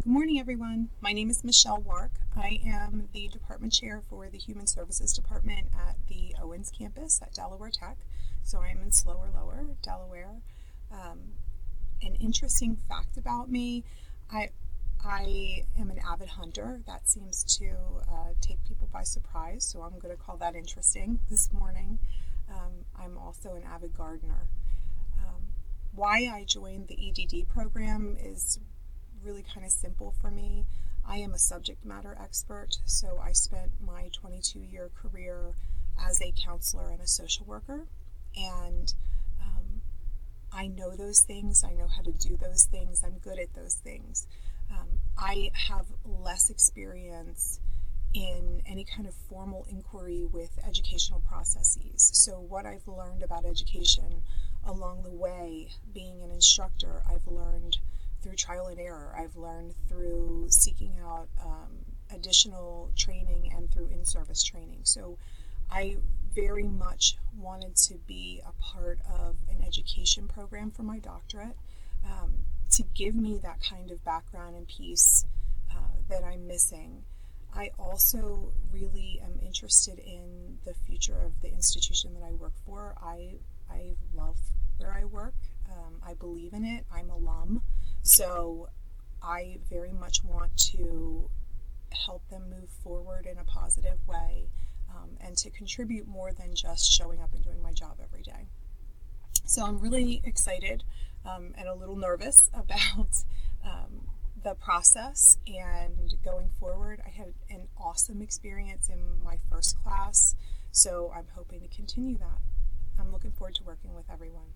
Good morning, everyone. My name is Michelle Wark. I am the department chair for the Human Services Department at the Owens campus at Delaware Tech. So I am in Slower Lower, Delaware. Um, an interesting fact about me, I, I am an avid hunter. That seems to take people by surprise, so I'm going to call that interesting this morning. I'm also an avid gardener. Um, why I joined the EDD program is really kind of simple for me. I am a subject matter expert, so I spent my 22-year career as a counselor and a social worker, and I know those things. I know how to do those things. I'm good at those things. I have less experience in any kind of formal inquiry with educational processes. So, what I've learned about education along the way, being an instructor, I've learned through trial and error. I've learned through seeking out additional training and through in service training. So, I very much wanted to be a part of an education program for my doctorate to give me that kind of background and piece that I'm missing. I also really am interested in the future of the institution that I work for. I love where I work. I believe in it. I'm alum. So I very much want to help them move forward in a positive way and to contribute more than just showing up and doing my job every day. So I'm really excited and a little nervous about the process and going forward. I had an awesome experience in my first class, so I'm hoping to continue that. I'm looking forward to working with everyone.